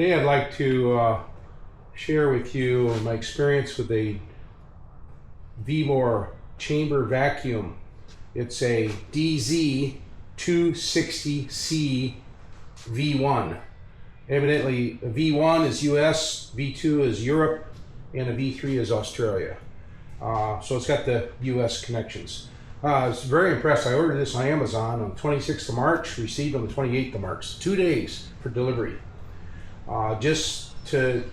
Today I'd like to share with you my experience with a Vevor chamber vacuum. It's a DZ-260C V1. Evidently a V1 is US, V2 is Europe, and a V3 is Australia. So it's got the US connections. I was very impressed. I ordered this on Amazon on the 26th of March, received on the 28th of March. 2 days for delivery. Just to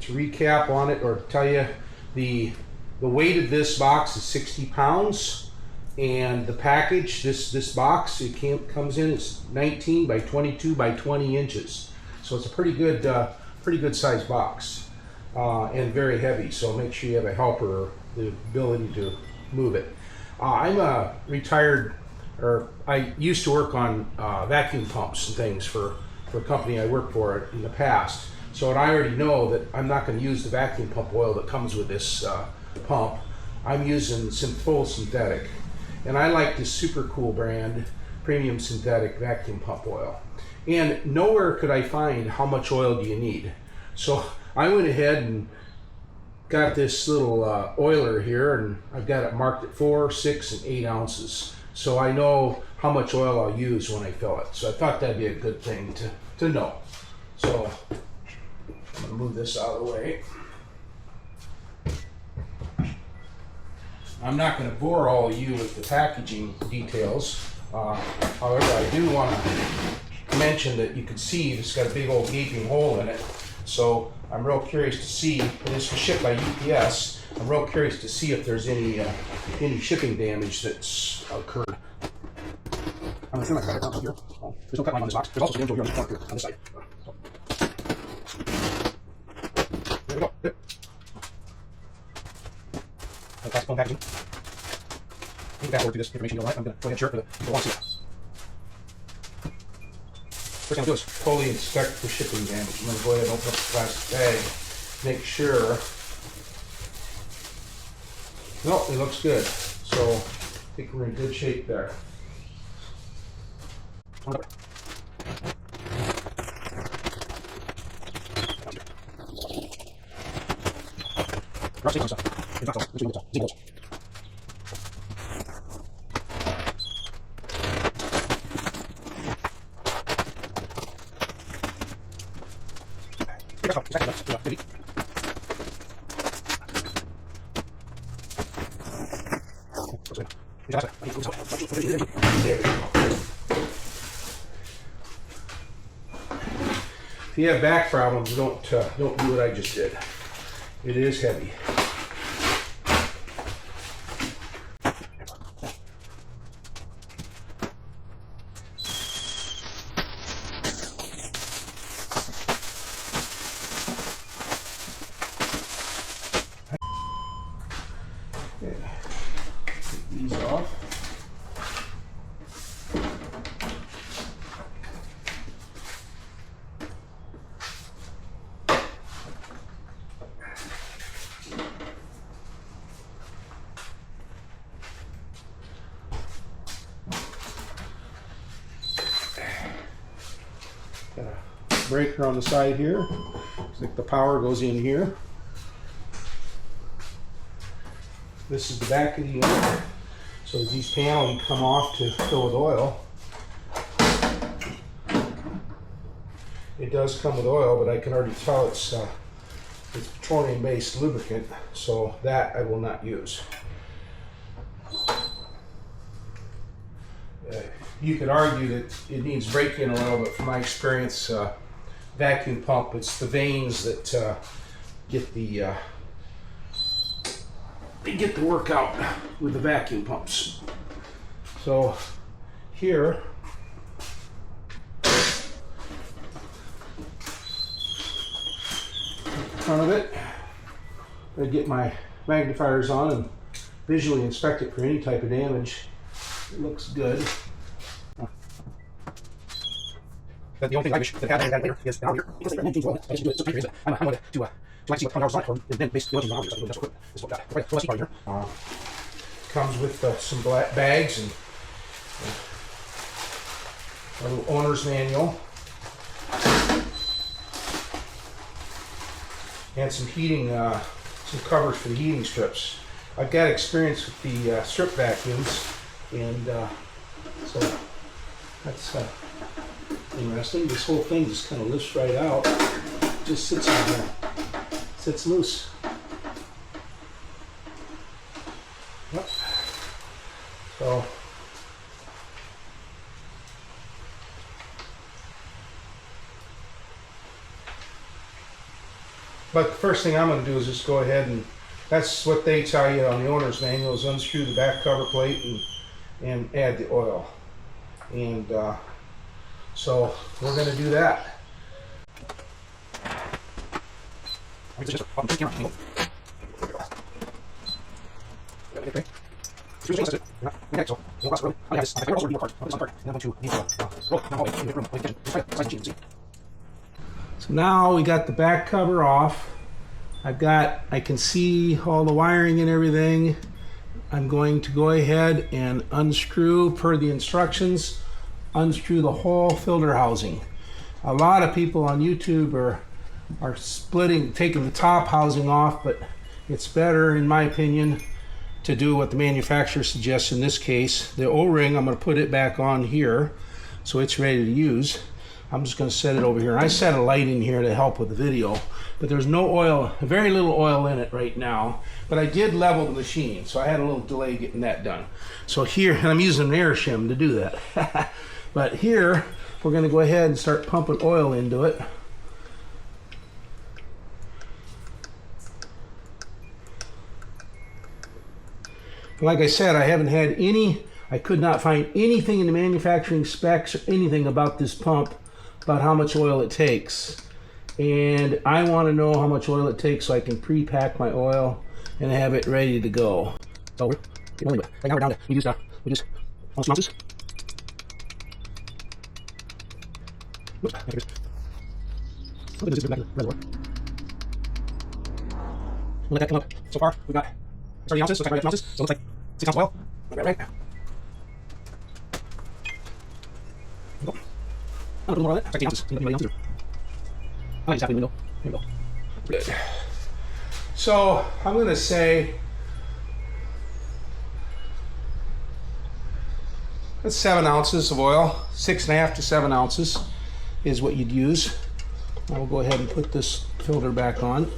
recap on it, or tell you, the weight of this box is 60 pounds, and the package, this box, it comes in, it's 19 by 22 by 20 inches. So it's a pretty good size box, and very heavy. So make sure you have a helper, or the ability to move it. I'm a retired, or I used to work on vacuum pumps and things for a company I worked for in the past. So I already know that I'm not going to use the vacuum pump oil that comes with this pump. I'm using full synthetic. And I like this super cool brand, premium synthetic vacuum pump oil. And nowhere could I find how much oil do you need. So I went ahead and got this little oiler here, and I've got it marked at 4, 6, and 8 ounces. So I know how much oil I'll use when I fill it. So I thought that'd be a good thing to know. So I'm gonna move this out of the way. I'm not gonna bore all of you with the packaging details. However, I do wanna mention that you can see it's got a big old gaping hole in it. So I'm real curious to see, it is shipped by UPS. I'm real curious to see if there's any shipping damage that's occurred. I'm gonna turn my cutter down here. There's no cut line on this box. There's also some info here on the front here, on this side. There we go. There. Plastic foam packaging. You can fast forward through this information you don't like. I'm gonna go ahead and share it for the people who want to see it. First thing I'll do is fully inspect for shipping damage. I'm going to go ahead and open up the plastic bag, make sure. No, it looks good. So I think we're in good shape there. Drumsticks on stuff. It's not so. It's really good stuff. If you have back problems, don't do what I just did. It is heavy. Okay. Take these off. Got a breaker on the side here. Looks like the power goes in here. This is the back of the unit. So these panels come off to fill with oil. It does come with oil, but I can already tell it's petroleum-based lubricant, so that I will not use. You could argue that it needs braking oil, but from my experience, vacuum pump, it's the vanes that get the work out with the vacuum pumps. So here, in front of it, I get my magnifiers on and visually inspect it for any type of damage. It looks good. But the only thing I wish that had later is down here. Because I'm going to do it. I'm going to like see what $20 on it, and then basically the other just equipment is what got it. So let's see here. Comes with some black bags and a little owner's manual. and some heating, some covers for the heating strips. I've got experience with the strip vacuums, and so that's interesting. This whole thing just kind of lifts right out, just sits on there, sits loose. Yep. So but the first thing I'm going to do is just go ahead, and that's what they tell you on the owner's manual, is unscrew the back cover plate and add the oil. And so we're going to do that. So now we got the back cover off. I can see all the wiring and everything. I'm going to go ahead and unscrew, per the instructions, unscrew the whole filter housing. A lot of people on YouTube are taking the top housing off, but it's better, in my opinion, to do what the manufacturer suggests in this case. The O-ring, I'm going to put it back on here so it's ready to use. I'm just going to set it over here. I set a light in here to help with the video, but there's no oil, very little oil in it right now. But I did level the machine, so I had a little delay getting that done. So here, and I'm using an air shim to do that. But here, we're going to go ahead and start pumping oil into it. Like I said, I could not find anything in the manufacturing specs or anything about this pump, about how much oil it takes. And I want to know how much oil it takes so I can pre-pack my oil and have it ready to go. So right now we're down to, we just almost ounces. Oops, there it is. Look at this back of the reservoir. Let that come up. So far, we've got 30 ounces, so it's like right at 2 ounces. So it looks like 6 ounces of oil. Right. A little more on it. 16 ounces. Ounces. Oh, exactly. There we go. Good. So I'm going to say that's 7 ounces of oil. 6.5 to 7 ounces is what you'd use. I will go ahead and put this filter back on.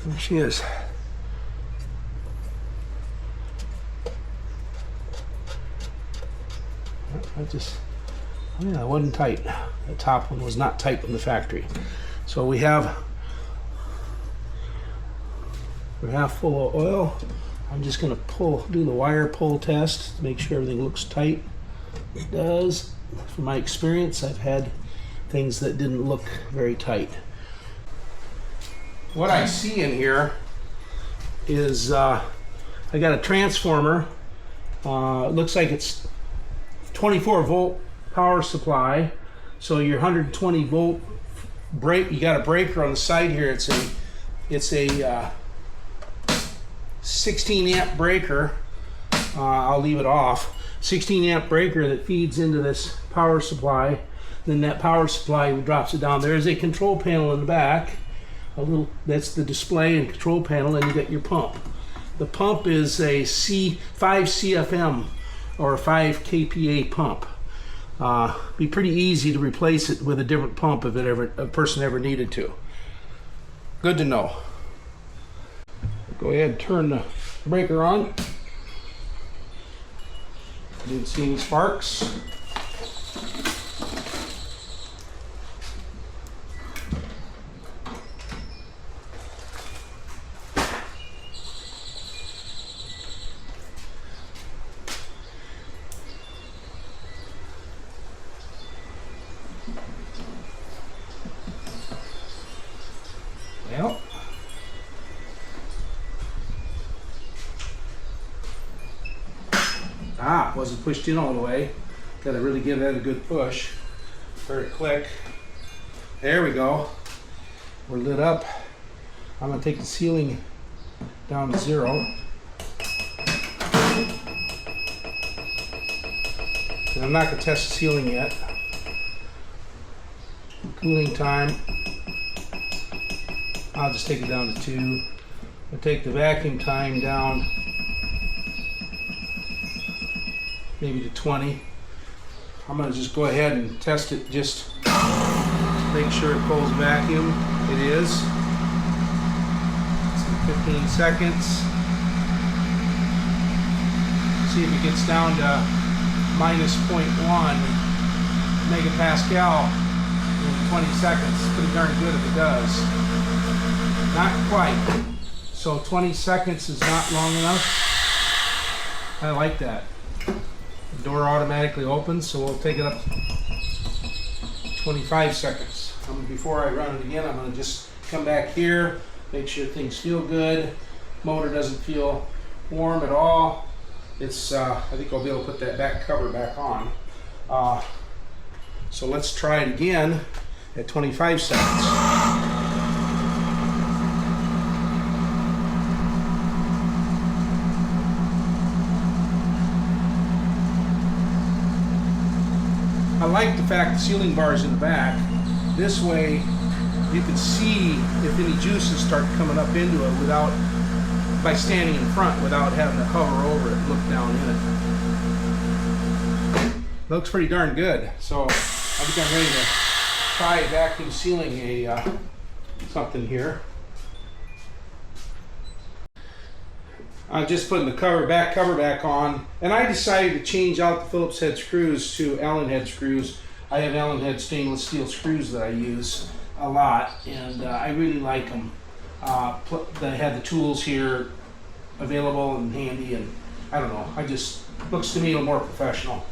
There she is. Yeah, it wasn't tight. The top one was not tight from the factory. So we're half full of oil. I'm just going to do the wire pull test to make sure everything looks tight. It does. From my experience, I've had things that didn't look very tight. What I see in here is I got a transformer. It looks like it's 24 volt power supply. So your 120 volt break, you got a breaker on the side here. It's a 16 amp breaker. I'll leave it off. 16 amp breaker that feeds into this power supply. Then that power supply drops it down. There is a control panel in the back. That's the display and control panel, and you got your pump. The pump is a 5 CFM or a 5 kPa pump. Be pretty easy to replace it with a different pump if a person ever needed to. Good to know. Go ahead and turn the breaker on. Didn't see any sparks. Well, wasn't pushed in all the way. Got to really give that a good push. Heard it click. There we go. We're lit up. I'm going to take the sealing down to 0. And I'm not going to test the sealing yet. Cooling time, I'll just take it down to 2. I'll take the vacuum time down maybe to 20. I'm going to just go ahead and test it, just make sure it pulls vacuum. It is. 15 seconds. See if it gets down to minus 0.1 megapascal in 20 seconds. Pretty darn good if it does. Not quite. So 20 seconds is not long enough. I like that. The door automatically opens, so we'll take it up 25 seconds. Before I run it again, I'm going to just come back here, make sure things feel good. Motor doesn't feel warm at all. It's I think I'll be able to put that back cover back on. So let's try it again at 25 seconds. I like the fact the sealing bar is in the back. This way you can see if any juices start coming up into it without, by standing in front without having to hover over it, look down in it. Looks pretty darn good. So I think I'm ready to try vacuum sealing something here. I'm just putting the cover back on, and I decided to change out the Phillips head screws to Allen head screws. I have Allen head stainless steel screws that I use a lot, and I really like them. They have the tools here available and handy, and I don't know, looks to me a little more professional.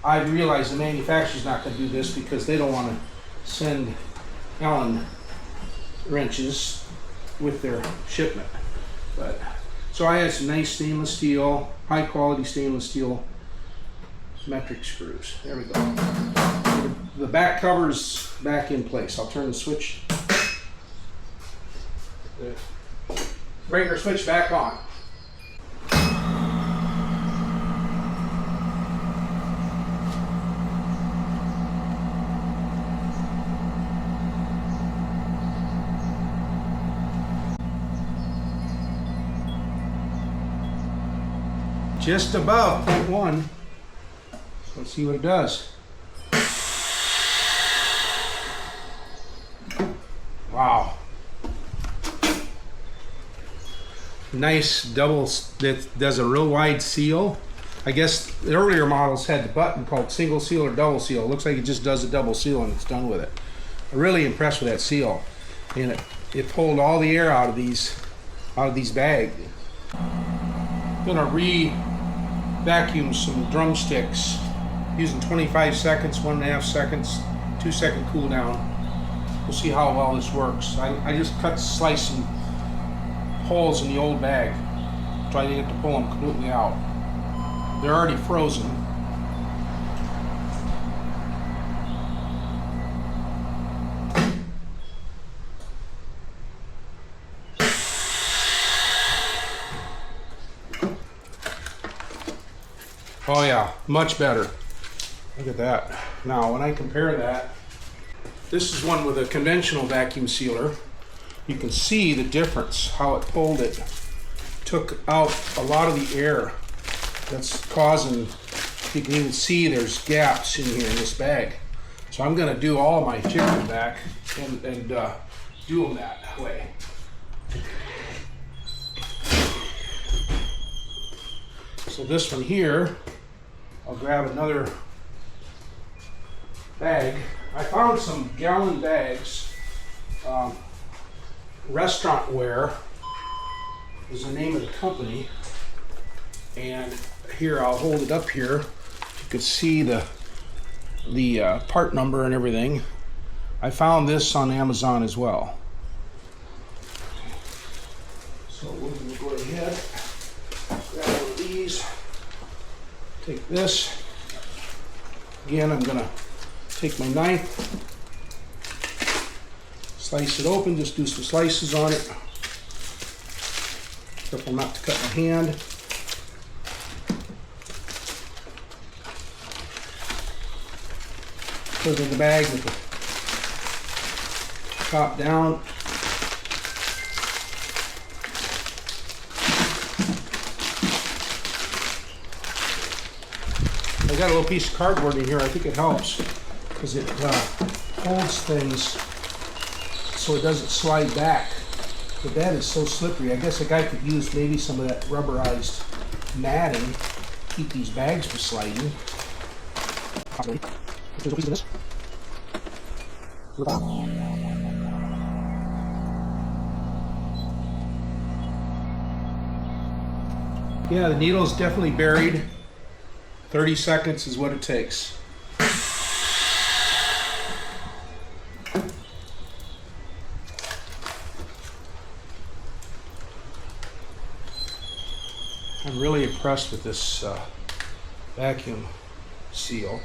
I realize the manufacturer's not going to do this because they don't want to send Allen wrenches with their shipment. But so I had some nice stainless steel, high quality stainless steel metric screws. There we go. The back cover's back in place. I'll turn the switch, the breaker switch back on. Just above 0.1. Let's see what it does. Wow. Nice double, that does a real wide seal. I guess the earlier models had the button called single seal or double seal. It looks like it just does a double seal and it's done with it. I'm really impressed with that seal. And it pulled all the air out of these bags. I'm gonna vacuum some drumsticks using 25 seconds, 1.5 seconds, 2-second cool down. We'll see how well this works. I just sliced some holes in the old bag, trying to get to pull them completely out. They're already frozen. Oh yeah, much better. Look at that. Now when I compare that, this is one with a conventional vacuum sealer. You can see the difference, how it pulled it. Took out a lot of the air that's causing, you can even see there's gaps in here in this bag. So I'm gonna do all my chicken back and do them that way. So this one here, I'll grab another bag. I found some gallon bags. Restaurant Wear is the name of the company. And here, I'll hold it up here. You can see the part number and everything. I found this on Amazon as well. So we're going to go ahead, grab one of these. Take this. Again, I'm going to take my knife, slice it open, just do some slices on it. Careful not to cut my hand. Put it in the bag with the top down. I got a little piece of cardboard in here. I think it helps because it holds things so it doesn't slide back. The bed is so slippery. I guess a guy could use maybe some of that rubberized matting to keep these bags from sliding. Possibly. There's a piece of this. Yeah, the needle is definitely buried. 30 seconds is what it takes. I'm really impressed with this vacuum seal.